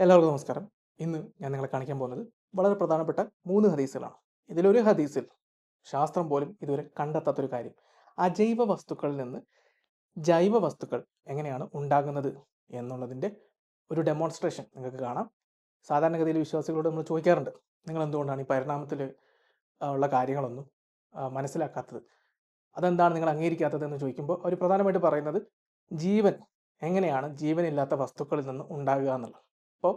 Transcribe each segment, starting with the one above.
എല്ലാവർക്കും നമസ്കാരം. ഇന്ന് ഞാൻ നിങ്ങളെ കാണിക്കാൻ പോകുന്നത് വളരെ പ്രധാനപ്പെട്ട 3 ഹദീസുകളാണ്. ഇതിലൊരു ഹദീസിൽ ശാസ്ത്രം പോലും ഇതുവരെ കണ്ടെത്താത്തൊരു കാര്യം. അജൈവ വസ്തുക്കളിൽ നിന്ന് ജൈവ വസ്തുക്കൾ എങ്ങനെയാണ് ഉണ്ടാകുന്നത് എന്നുള്ളതിൻ്റെ ഒരു ഡെമോൺസ്ട്രേഷൻ നിങ്ങൾക്ക് കാണാം. സാധാരണഗതിയിൽ വിശ്വാസികളോട് നമ്മൾ ചോദിക്കാറുണ്ട്, നിങ്ങൾ എന്തുകൊണ്ടാണ് ഈ പരിണാമത്തിൽ ഉള്ള കാര്യങ്ങളൊന്നും മനസ്സിലാക്കാത്തത്, അതെന്താണ് നിങ്ങൾ അംഗീകരിക്കാത്തത് എന്ന് ചോദിക്കുമ്പോൾ അവർ പ്രധാനമായിട്ട് പറയുന്നത് ജീവൻ എങ്ങനെയാണ് ജീവനില്ലാത്ത വസ്തുക്കളിൽ നിന്ന് ഉണ്ടാകുക എന്നുള്ളത്. അപ്പോൾ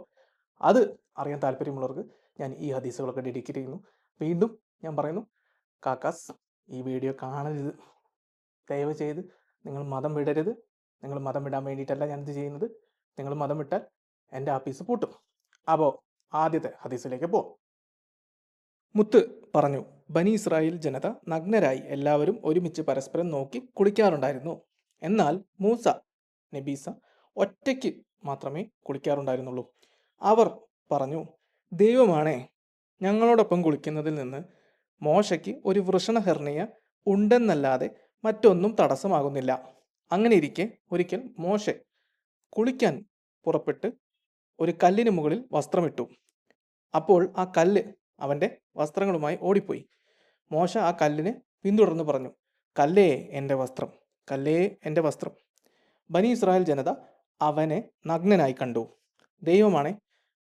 അത് അറിയാൻ താല്പര്യമുള്ളവർക്ക് ഞാൻ ഈ ഹദീസുകളൊക്കെ ഡെഡിക്കേറ്റ് ചെയ്യുന്നു. വീണ്ടും ഞാൻ പറയുന്നു, കാക്കാസ് ഈ വീഡിയോ കാണരുത്, ദയവ് ചെയ്ത് നിങ്ങൾ മതം വിടരുത്. നിങ്ങൾ മതം വിടാൻ വേണ്ടിയിട്ടല്ല ഞാനിത് ചെയ്യുന്നത്. നിങ്ങൾ മതം വിട്ടാൽ എൻ്റെ ആപ്പീസ് പൂട്ടും. അപ്പോൾ ആദ്യത്തെ ഹദീസിലേക്ക് പോകാം. മുത്ത് പറഞ്ഞു, ബനി ഇസ്രായേൽ ജനത നഗ്നരായി എല്ലാവരും ഒരുമിച്ച് പരസ്പരം നോക്കി കുളിക്കാറുണ്ടായിരുന്നു. എന്നാൽ മൂസ നബീസ ഒറ്റയ്ക്ക് മാത്രമേ കുളിക്കാറുണ്ടായിരുന്നുള്ളൂ. അവർ പറഞ്ഞു, ദൈവമാണേ, ഞങ്ങളോടൊപ്പം കുളിക്കുന്നതിൽ നിന്ന് മോശയ്ക്ക് ഒരു വൃഷണഹെർണിയ ഉണ്ടെന്നല്ലാതെ മറ്റൊന്നും തടസ്സമാകുന്നില്ല. അങ്ങനെ ഇരിക്കെ ഒരിക്കൽ മോശെ കുളിക്കാൻ പുറപ്പെട്ട് ഒരു കല്ലിന് മുകളിൽ വസ്ത്രമിട്ടു. അപ്പോൾ ആ കല്ല് അവൻ്റെ വസ്ത്രങ്ങളുമായി ഓടിപ്പോയി. മോശ ആ കല്ലിനെ പിന്തുടർന്ന് പറഞ്ഞു, കല്ലേ എൻ്റെ വസ്ത്രം, കല്ലേ എൻ്റെ വസ്ത്രം. ബനി ഇസ്രായേൽ ജനത അവനെ നഗ്നനായി കണ്ടു. ദൈവമാണെ,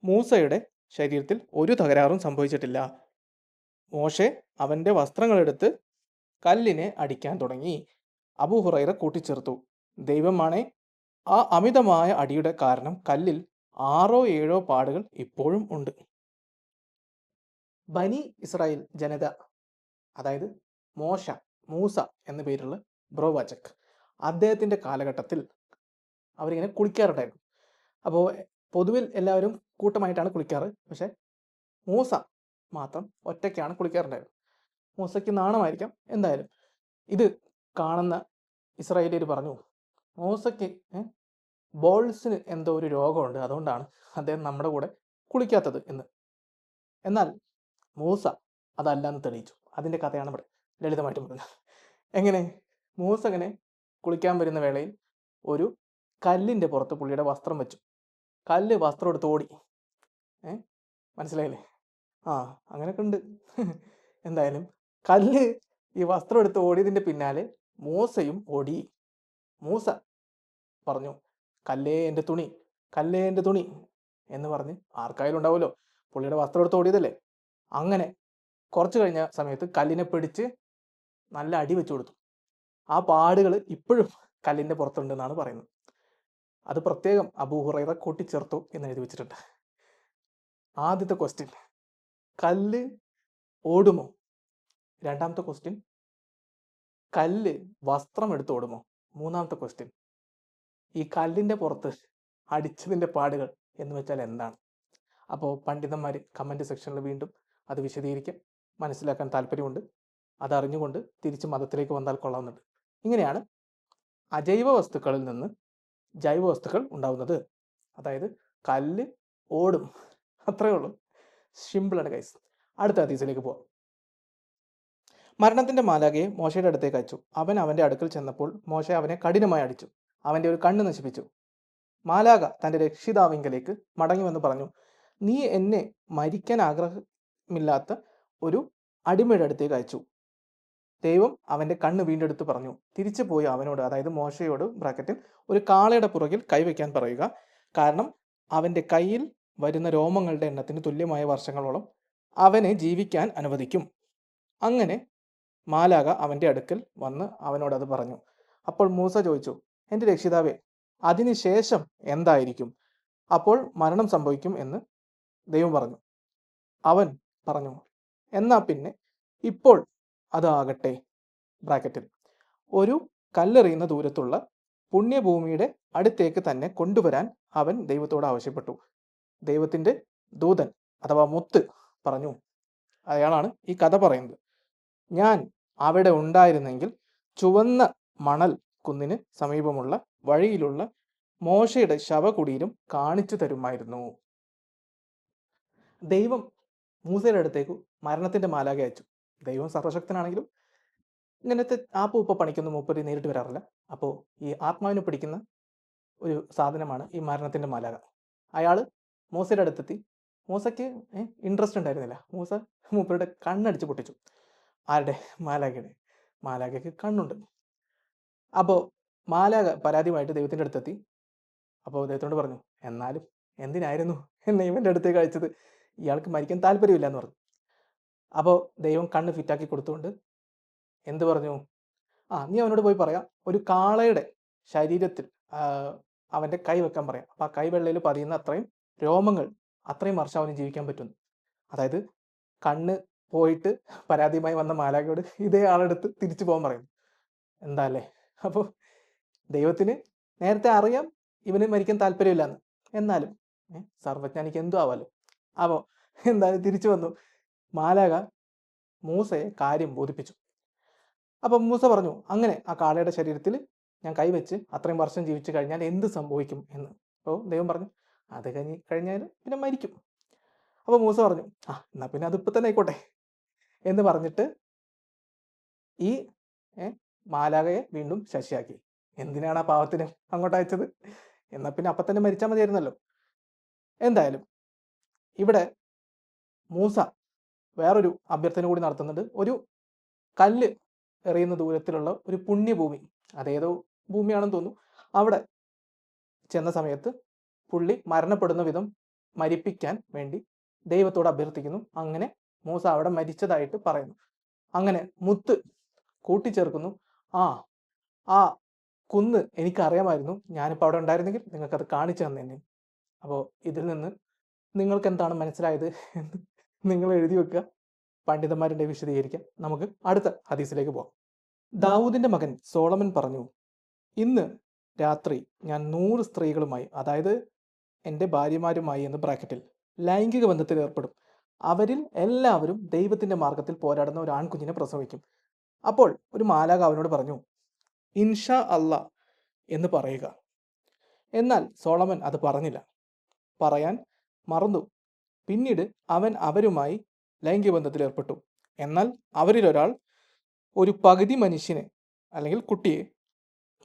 മൂസയുടെ ശരീരത്തിൽ ഒരു തകരാറും സംഭവിച്ചിട്ടില്ല. മോശെ അവൻ്റെ വസ്ത്രങ്ങളെടുത്ത് കല്ലിനെ അടിക്കാൻ തുടങ്ങി. അബൂ ഹുറൈറ കൂട്ടിച്ചേർത്തു, ദൈവമാണെ, ആ അമിതമായ അടിയുടെ കാരണം കല്ലിൽ 6 or 7 പാടുകൾ ഇപ്പോഴും ഉണ്ട്. ബനി ഇസ്രായേൽ ജനത, അതായത് മൂസ എന്ന പേരുള്ള ബ്രോവാചക്, അദ്ദേഹത്തിൻ്റെ കാലഘട്ടത്തിൽ അവരിങ്ങനെ കുളിക്കാറുണ്ടായിരുന്നു. അപ്പോൾ പൊതുവിൽ എല്ലാവരും കൂട്ടമായിട്ടാണ് കുളിക്കാറ്. പക്ഷേ മൂസ മാത്രം ഒറ്റയ്ക്കാണ് കുളിക്കാറുണ്ടായിരുന്നത്. മൂസയ്ക്ക് നാണമായിരിക്കാം. എന്തായാലും ഇത് കാണുന്ന ഇസ്രായേലിയർ പറഞ്ഞു, മൂസയ്ക്ക് ബോൾസിന് എന്തോ ഒരു രോഗമുണ്ട്, അതുകൊണ്ടാണ് അദ്ദേഹം നമ്മുടെ കൂടെ കുളിക്കാത്തത് എന്ന്. എന്നാൽ മൂസ അതല്ലെന്ന് തെളിയിച്ചു. അതിൻ്റെ കഥയാണ് ഇവിടെ ലളിതമായിട്ട് പറഞ്ഞത്. എങ്ങനെ? മൂസ അങ്ങനെ കുളിക്കാൻ വരുന്ന വേളയിൽ ഒരു കല്ലിൻ്റെ പുറത്ത് പുള്ളിയുടെ വസ്ത്രം വെച്ചു. കല്ല് വസ്ത്രം എടുത്ത് ഓടി. മനസ്സിലായില്ലേ? അങ്ങനെയൊക്കെ ഉണ്ട്. എന്തായാലും കല്ല് ഈ വസ്ത്രം എടുത്ത് ഓടിയതിൻ്റെ പിന്നാലെ മൂസയും ഓടി. മൂസ പറഞ്ഞു, കല്ലേ എൻ്റെ തുണി, കല്ലേ എൻ്റെ തുണി എന്ന് പറഞ്ഞ് ആർക്കായാലും ഉണ്ടാവുമല്ലോ, പുള്ളിയുടെ വസ്ത്രം എടുത്ത് ഓടിയതല്ലേ. അങ്ങനെ കുറച്ച് കഴിഞ്ഞ സമയത്ത് കല്ലിനെ പിടിച്ച് നല്ല അടി വെച്ചു കൊടുത്തു. ആ പാടുകൾ ഇപ്പോഴും കല്ലിൻ്റെ പുറത്തുണ്ടെന്നാണ് പറയുന്നത്. അത് പ്രത്യേകം അബൂ ഹുറൈറ കൂട്ടിച്ചേർത്തു എന്ന് എഴുതി വെച്ചിട്ടുണ്ട്. ആദ്യത്തെ ക്വസ്റ്റ്യൻ, കല്ല് ഓടുമോ? രണ്ടാമത്തെ ക്വസ്റ്റ്യൻ, കല്ല് വസ്ത്രം എടുത്ത് ഓടുമോ? മൂന്നാമത്തെ ക്വസ്റ്റ്യൻ, ഈ കല്ലിൻ്റെ പുറത്ത് അടിച്ചതിൻ്റെ പാടുകൾ എന്ന് വെച്ചാൽ എന്താണ്? അപ്പോൾ പണ്ഡിതന്മാർ കമൻറ്റ് സെക്ഷനിൽ വീണ്ടും അത് വിശദീകരിക്കാൻ മനസ്സിലാക്കാൻ താല്പര്യമുണ്ട്. അതറിഞ്ഞുകൊണ്ട് തിരിച്ച് മതത്തിലേക്ക് വന്നാൽ കൊള്ളാവുന്നുണ്ട്. ഇങ്ങനെയാണ് അജൈവ വസ്തുക്കളിൽ നിന്ന് ജൈവ വസ്തുക്കൾ ഉണ്ടാവുന്നത്. അതായത് കല്ല് ഓടും, അത്രയേ ഉള്ളൂ. സിമ്പിളാണ് ഗൈസ്. അടുത്ത ഹദീസിലേക്ക് പോവാം. മരണത്തിന്റെ മാലാഖയെ മോശയുടെ അടുത്തേക്ക് അയച്ചു. അവൻ അവന്റെ അടുക്കൽ ചെന്നപ്പോൾ മോശ അവനെ കഠിനമായി അടിച്ചു. അവന്റെ ഒരു കണ്ണ് നശിപ്പിച്ചു. മാലാഖ തന്റെ രക്ഷിതാവിങ്കലേക്ക് മടങ്ങി വന്ന് പറഞ്ഞു, നീ എന്നെ മരിക്കാൻ ആഗ്രഹമില്ലാത്ത ഒരു അടിമയുടെ അടുത്തേക്ക് അയച്ചു. ദൈവം അവന്റെ കണ്ണ് വീണ്ടെടുത്ത് പറഞ്ഞു, തിരിച്ചു പോയി അവനോട്, അതായത് മോശയോട് ബ്രാക്കറ്റിൽ, ഒരു കാളയുടെ പുറകിൽ കൈവയ്ക്കാൻ പറയുക. കാരണം അവന്റെ കയ്യിൽ വരുന്ന രോമങ്ങളുടെ എണ്ണത്തിന് തുല്യമായ വർഷങ്ങളോളം അവനെ ജീവിക്കാൻ അനുവദിക്കും. അങ്ങനെ മാലാഖ അവന്റെ അടുക്കൽ വന്ന് അവനോട് അത് പറഞ്ഞു. അപ്പോൾ മൂസ ചോദിച്ചു, എൻ്റെ രക്ഷിതാവേ, അതിനുശേഷം എന്തായിരിക്കും? അപ്പോൾ മരണം സംഭവിക്കും എന്ന് ദൈവം പറഞ്ഞു. അവൻ പറഞ്ഞു, എന്നാ പിന്നെ ഇപ്പോൾ അതാകട്ടെ. ബ്രാക്കറ്റിൽ, ഒരു കല്ലെറിയുന്ന ദൂരത്തുള്ള പുണ്യഭൂമിയുടെ അടുത്തേക്ക് തന്നെ കൊണ്ടുവരാൻ അവൻ ദൈവത്തോട് ആവശ്യപ്പെട്ടു. ദൈവത്തിൻ്റെ ദൂതൻ അഥവാ മുത്ത് പറഞ്ഞു, അയാളാണ് ഈ കഥ പറയുന്നത്, ഞാൻ അവിടെ ഉണ്ടായിരുന്നെങ്കിൽ ചുവന്ന മണൽ കുന്നിന് സമീപമുള്ള വഴിയിലുള്ള മോശയുടെ ശവകുടീരം കാണിച്ചു തരുമായിരുന്നു. ദൈവം മൂസയുടെ അടുത്തേക്ക് മരണത്തിന്റെ മാലാഖ അയച്ചു. ദൈവം സർവശക്തനാണെങ്കിലും ഇങ്ങനത്തെ ആപ്പ് പണിക്കൊന്നും മൂപ്പര് നേരിട്ട് വരാറില്ല. അപ്പോൾ ഈ ആത്മാവിനെ പിടിക്കുന്ന ഒരു സാധനമാണ് ഈ മരണത്തിന്റെ മാലാഖ. അയാൾ മൂസയുടെ അടുത്തെത്തി. മൂസയ്ക്ക് ഇൻട്രസ്റ്റ് ഉണ്ടായിരുന്നില്ല. മൂസ മൂപ്പരുടെ കണ്ണടിച്ച് പൊട്ടിച്ചു. ആരുടെ? മാലാഖയുടെ. മാലാഖയ്ക്ക് കണ്ണുണ്ട്. അപ്പോൾ മാലാഖ പരാതിയുമായിട്ട് ദൈവത്തിൻ്റെ അടുത്തെത്തി. അപ്പോൾ ദൈവത്തോട് പറഞ്ഞു, എന്നാലും എന്തിനായിരുന്നു എന്നെ ഇവൻ്റെ അടുത്തേക്ക് അയച്ചത്? ഇയാൾക്ക് മരിക്കാൻ താല്പര്യമില്ല എന്ന് പറഞ്ഞു. അപ്പോൾ ദൈവം കണ്ണ് ഫിറ്റാക്കി കൊടുത്തുകൊണ്ട് എന്ത് പറഞ്ഞു? നീ അവനോട് പോയി പറയാം, ഒരു കാളയുടെ ശരീരത്തിൽ അവൻ്റെ കൈ വെക്കാൻ പറയാം. അപ്പോൾ ആ കൈവെള്ളയിൽ പതിയുന്ന അത്രയും രോമങ്ങൾ, അത്രയും വർഷം അവന് ജീവിക്കാൻ പറ്റുന്നു. അതായത് കണ്ണ് പോയിട്ട് പരാതിയുമായി വന്ന മാലാഖയോട് ഇതേ ആളെടുത്ത് തിരിച്ചു പോകാൻ പറയും. എന്താ അല്ലേ? അപ്പോൾ ദൈവത്തിന് നേരത്തെ അറിയാം ഇവന് മരിക്കാൻ താല്പര്യമില്ല എന്ന്. എന്നാലും സർവജ്ഞാനിക്ക് എന്തും ആവാലോ. അപ്പോൾ എന്തായാലും തിരിച്ചു വന്നു. മാലാഖ മൂസയെ കാര്യം ബോധിപ്പിച്ചു. അപ്പം മൂസ പറഞ്ഞു, അങ്ങനെ ആ കാളയുടെ ശരീരത്തിൽ ഞാൻ കൈവച്ച് അത്രയും വർഷം ജീവിച്ചു കഴിഞ്ഞാൽ എന്ത് സംഭവിക്കും എന്ന്. അപ്പോൾ ദൈവം പറഞ്ഞു, അത് കഴിഞ്ഞാൽ പിന്നെ മരിക്കും. അപ്പോൾ മൂസ പറഞ്ഞു, എന്നാൽ പിന്നെ അതിപ്പോൾ തന്നെ ആയിക്കോട്ടെ എന്ന് പറഞ്ഞിട്ട് ഈ മാലാഖയെ വീണ്ടും ശശിയാക്കി. എന്തിനാണ് ആ പാവത്തിന് അങ്ങോട്ട് അയച്ചത്? എന്നാൽ പിന്നെ അപ്പം തന്നെ മരിച്ചാൽ മതിയായിരുന്നല്ലോ. എന്തായാലും ഇവിടെ മൂസ വേറൊരു അഭ്യർത്ഥന കൂടി നടത്തുന്നുണ്ട്. ഒരു കല്ല് എറിയുന്ന ദൂരത്തിലുള്ള ഒരു പുണ്യഭൂമി, അതേതോ ഭൂമിയാണെന്ന് തോന്നുന്നു, അവിടെ ചെന്ന സമയത്ത് പുള്ളി മരണപ്പെടുന്ന വിധം മരിപ്പിക്കാൻ വേണ്ടി ദൈവത്തോട് അഭ്യർത്ഥിക്കുന്നു. അങ്ങനെ മൂസ അവിടെ മരിച്ചതായിട്ട് പറയുന്നു. അങ്ങനെ മുത്ത് കൂട്ടിച്ചേർക്കുന്നു. ആ കുന്ന് എനിക്കറിയാമായിരുന്നു, ഞാനിപ്പോൾ അവിടെ ഉണ്ടായിരുന്നെങ്കിൽ നിങ്ങൾക്കത് കാണിച്ചു തന്നെ. അപ്പോൾ ഇതിൽ നിന്ന് നിങ്ങൾക്ക് എന്താണ് മനസ്സിലായത് എന്ന് നിങ്ങൾ എഴുതി വെക്കുക. പണ്ഡിതന്മാരുടെ വിശദീകരിക്കാം. നമുക്ക് അടുത്ത ഹദീസിലേക്ക് പോകാം. ദാവൂദിന്റെ മകൻ സോളമൻ പറഞ്ഞു, ഇന്ന് രാത്രി ഞാൻ 100 സ്ത്രീകളുമായി, അതായത് എൻ്റെ ഭാര്യമാരുമായി എന്ന് ബ്രാക്കറ്റിൽ, ലൈംഗിക ബന്ധത്തിൽ ഏർപ്പെടും. അവരിൽ എല്ലാവരും ദൈവത്തിൻ്റെ മാർഗത്തിൽ പോരാടുന്ന ഒരു ആൺകുഞ്ഞിനെ പ്രസവിക്കും. അപ്പോൾ ഒരു മാലാഖ അവനോട് പറഞ്ഞു, ഇൻഷാ അല്ലാ എന്ന് പറയുക. എന്നാൽ സോളമൻ അത് പറഞ്ഞില്ല, പറയാൻ മറന്നു. പിന്നീട് അവൻ അവരുമായി ലൈംഗിക ബന്ധത്തിൽ ഏർപ്പെട്ടു. എന്നാൽ അവരിലൊരാൾ ഒരു പകുതി മനുഷ്യനെ അല്ലെങ്കിൽ കുട്ടിയെ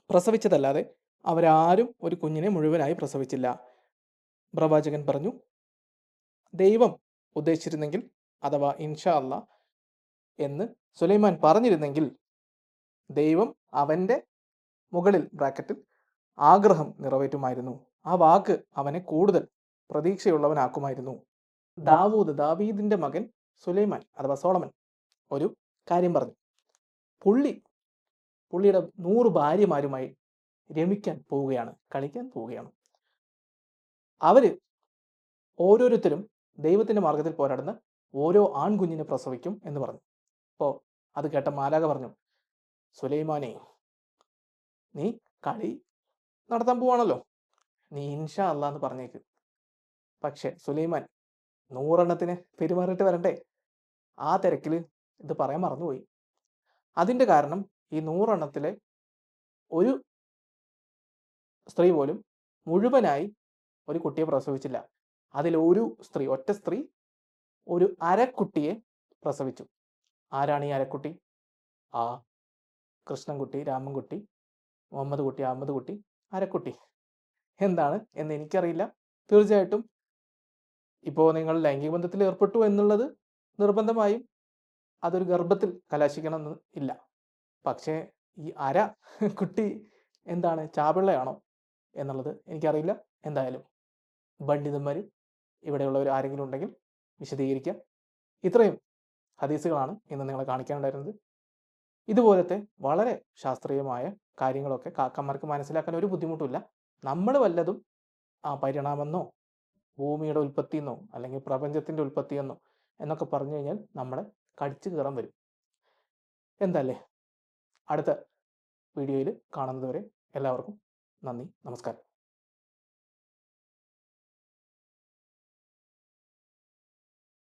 പ്രസവിച്ചതല്ലാതെ അവരാരും ഒരു കുഞ്ഞിനെ മുഴുവനായി പ്രസവിച്ചില്ല. പ്രവാചകൻ പറഞ്ഞു, ദൈവം ഉദ്ദേശിച്ചിരുന്നെങ്കിൽ, അഥവാ ഇൻഷാ അല്ലാ എന്ന് സുലൈമാൻ പറഞ്ഞിരുന്നെങ്കിൽ, ദൈവം അവൻ്റെ മുകളിൽ ബ്രാക്കറ്റിൽ ആഗ്രഹം നിറവേറ്റുമായിരുന്നു. ആ വാക്ക് അവനെ കൂടുതൽ പ്രതീക്ഷയുള്ളവനാക്കുമായിരുന്നു. ദാവീദിന്റെ മകൻ സുലൈമാൻ അഥവാ സോളമൻ ഒരു കാര്യം പറഞ്ഞു. പുള്ളിയുടെ 100 ഭാര്യമാരുമായി രമിക്കാൻ പോവുകയാണ്, കളിക്കാൻ പോവുകയാണ്. അവര് ഓരോരുത്തരും ദൈവത്തിന്റെ മാർഗത്തിൽ പോരാടുന്ന ഓരോ ആൺകുഞ്ഞിനെ പ്രസവിക്കും എന്ന് പറഞ്ഞു. അപ്പോൾ അത് കേട്ട മാലാഖ പറഞ്ഞു, സുലൈമാനെ, നീ കളി നടത്താൻ പോവാണല്ലോ, നീ ഇൻഷാ അല്ലാ എന്ന് പറഞ്ഞേക്ക്. പക്ഷെ സുലൈമാൻ 100 എണ്ണത്തിന് പെരുമാറിയിട്ട് വരണ്ടേ? ആ തിരക്കിൽ ഇത് പറയാൻ മറന്നുപോയി. അതിൻ്റെ കാരണം ഈ 100 എണ്ണത്തിലെ ഒരു സ്ത്രീ പോലും മുഴുവനായി ഒരു കുട്ടിയെ പ്രസവിച്ചില്ല. അതിലൊരു സ്ത്രീ, ഒറ്റ സ്ത്രീ ഒരു അരക്കുട്ടിയെ പ്രസവിച്ചു. ആരാണ് ഈ അരക്കുട്ടി? കൃഷ്ണൻകുട്ടി, രാമൻകുട്ടി, മുഹമ്മദ് കുട്ടി, അഹമ്മദ് കുട്ടി, അരക്കുട്ടി. എന്താണ് എന്ന് എനിക്കറിയില്ല. തീർച്ചയായിട്ടും ഇപ്പോൾ നിങ്ങൾ ലൈംഗിക ബന്ധത്തിൽ ഏർപ്പെട്ടു എന്നുള്ളത് നിർബന്ധമായും അതൊരു ഗർഭത്തിൽ കലാശിക്കണമെന്ന് ഇല്ല. പക്ഷേ ഈ കുട്ടി എന്താണ്, ചാപിള്ളയാണോ എന്നുള്ളത് എനിക്കറിയില്ല. എന്തായാലും പണ്ഡിതന്മാർ ഇവിടെയുള്ളവർ ആരെങ്കിലും ഉണ്ടെങ്കിൽ വിശദീകരിക്കാം. ഇത്രയും ഹദീസുകളാണ് ഇന്ന് നിങ്ങളെ കാണിക്കാനുണ്ടായിരുന്നത്. ഇതുപോലത്തെ വളരെ ശാസ്ത്രീയമായ കാര്യങ്ങളൊക്കെ കാക്കന്മാർക്ക് മനസ്സിലാക്കാൻ ഒരു ബുദ്ധിമുട്ടില്ല. നമ്മൾ വല്ലതും പരിണാമെന്നോ ഭൂമിയുടെ ഉൽപ്പത്തിയെന്നോ അല്ലെങ്കിൽ പ്രപഞ്ചത്തിൻ്റെ ഉൽപ്പത്തിയെന്നോ എന്നൊക്കെ പറഞ്ഞു കഴിഞ്ഞാൽ നമ്മളെ കടിച്ചു കയറാൻ വരും. എന്തല്ലേ, അടുത്ത വീഡിയോയിൽ കാണുന്നതുവരെ എല്ലാവർക്കും നന്ദി, നമസ്കാരം.